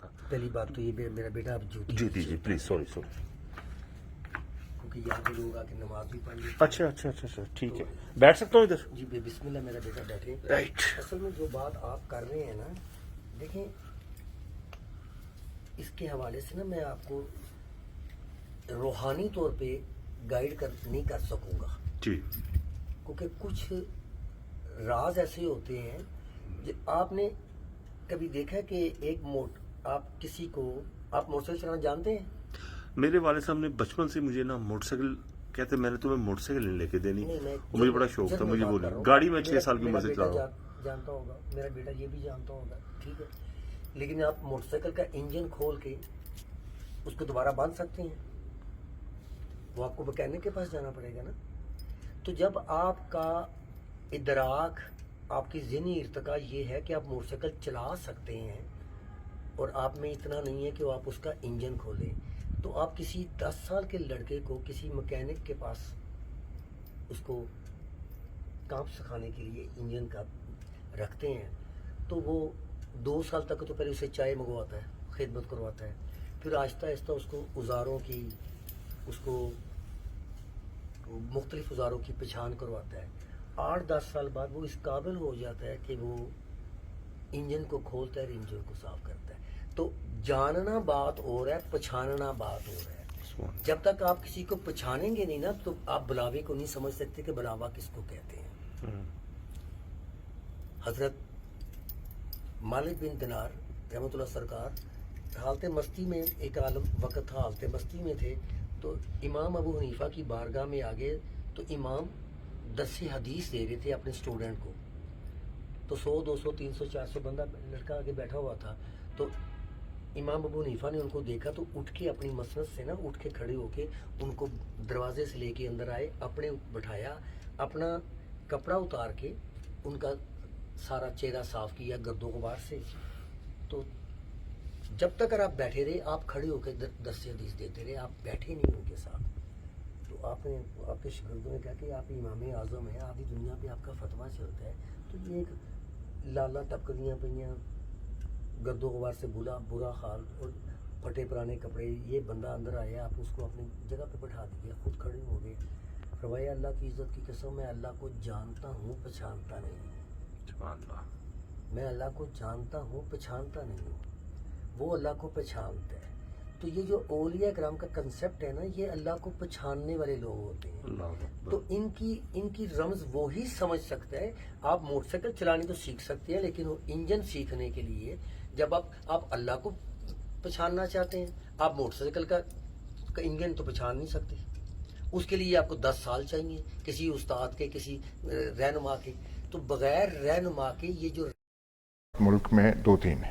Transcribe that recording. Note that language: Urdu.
تھا. پہلی بات تو یہ میرا بیٹا اب جی جی پلیز سوری. کیونکہ یہاں پہ لوگ آ کے نماز بھی پڑھ لیتے. اچھا ٹھیک ہے, بیٹھ سکتا ہوں ادھر؟ جی بسم اللہ میرا بیٹا بیٹھے. رائٹ. اصل میں جو بات آپ کر رہے ہیں نا, دیکھیں اس کے حوالے سے نا میں آپ کو روحانی طور پہ گائیڈ نہیں کر سکوں گا جی. کیونکہ کچھ راز ایسے ہوتے ہیں جو آپ نے کبھی دیکھا ہے کہ آپ کسی کو آپ موٹر سائیکل چلانا جانتے ہیں؟ میرے والد صاحب نے بچپن سے مجھے نا موٹر سائیکل کہتے میں نے تمہیں موٹر سائیکل نہیں لے کے دینی, مجھے بڑا شوق تھا, مجھے بولی گاڑی میں 6 سال کی عمر سے چلا رہا ہوں. جانتا ہوگا میرا بیٹا, یہ بھی جانتا ہوگا, ٹھیک ہے, لیکن آپ موٹر سائیکل کا انجن کھول کے اس کو دوبارہ باندھ سکتے ہیں؟ وہ آپ کو مکینک کے پاس جانا پڑے گا نا. تو جب آپ کا ادراک, آپ کی ذہنی ارتقا یہ ہے کہ آپ موٹر سائیکل چلا سکتے ہیں اور آپ میں اتنا نہیں ہے کہ آپ اس کا انجن کھولیں, تو آپ کسی 10 سال کے لڑکے کو کسی مکینک کے پاس اس کو کام سکھانے کے لیے انجن کا رکھتے ہیں, تو وہ 2 سال تک تو پہلے اسے چائے منگواتا ہے, خدمت کرواتا ہے, پھر آہستہ آہستہ اس کو اوزاروں کی, اس کو مختلف اوزاروں کی پہچان کرواتا ہے. 8-10 سال بعد وہ اس قابل ہو جاتا ہے کہ وہ انجن کو کھولتا ہے اور انجن کو صاف کرتا ہے. تو جاننا بات اور ہے, پہچاننا بات اور ہے. جب تک آپ کسی کو پہچانیں گے نہیں نا, تو آپ بلاوے کو نہیں سمجھ سکتے کہ بلاوا کس کو کہتے ہیں. حضرت مالک بن دینار رحمۃ اللہ سرکار حالت مستی میں, ایک عالم وقت تھا حالت مستی میں تھے, تو امام ابو حنیفہ کی بارگاہ میں آگے, تو امام 10 حدیث دے رہے تھے اپنے اسٹوڈنٹ کو, تو 100 200 300 400 بندہ لڑکا آگے بیٹھا ہوا تھا. تو امام ابو حنیفہ نے ان کو دیکھا تو اٹھ کے اپنی مسند سے نا اٹھ کے کھڑے ہو کے ان کو دروازے سے لے کے اندر آئے, اپنے بٹھایا, اپنا کپڑا اتار کے ان کا سارا چہرہ صاف کیا گرد و غبار سے. تو جب تک اگر آپ بیٹھے رہے, آپ کھڑے ہو کے 10 حدیث دیتے رہے, آپ بیٹھے نہیں ان کے ساتھ, تو آپ نے آپ کے شاگردوں نے کہا کہ آپ امام اعظم ہیں, آدھی دنیا پہ آپ کا فتویٰ چلتا ہے, تو یہ ایک لالا ٹپکریاں پئیاں, گرد و غبار سے برا حال اور پھٹے پرانے کپڑے, یہ بندہ اندر آیا, آپ اس کو اپنی جگہ پہ بٹھا دیا, خود کھڑے ہو گئے. فرمایا اللہ کی عزت کی قسم, میں اللہ کو جانتا ہوں پہچانتا نہیں ہوں. میں اللہ کو جانتا ہوں پہچانتا نہیں ہوں, وہ اللہ کو پہچانتا ہے. تو یہ جو اولیاء کرام کا کنسپٹ ہے نا, یہ اللہ کو پہچاننے والے لوگ ہوتے ہیں. تو ان کی رمز وہی سمجھ سکتا ہے. آپ موٹر سائیکل چلانی تو سیکھ سکتے ہیں, لیکن وہ انجن سیکھنے کے لیے جب آپ اللہ کو پہچاننا چاہتے ہیں, آپ موٹر سائیکل کا انجن تو پہچان نہیں سکتے. اس کے لیے آپ کو 10 سال چاہیے کسی استاد کے, کسی رہنما کے. تو بغیر رہنما کے یہ جو ملک میں 2-3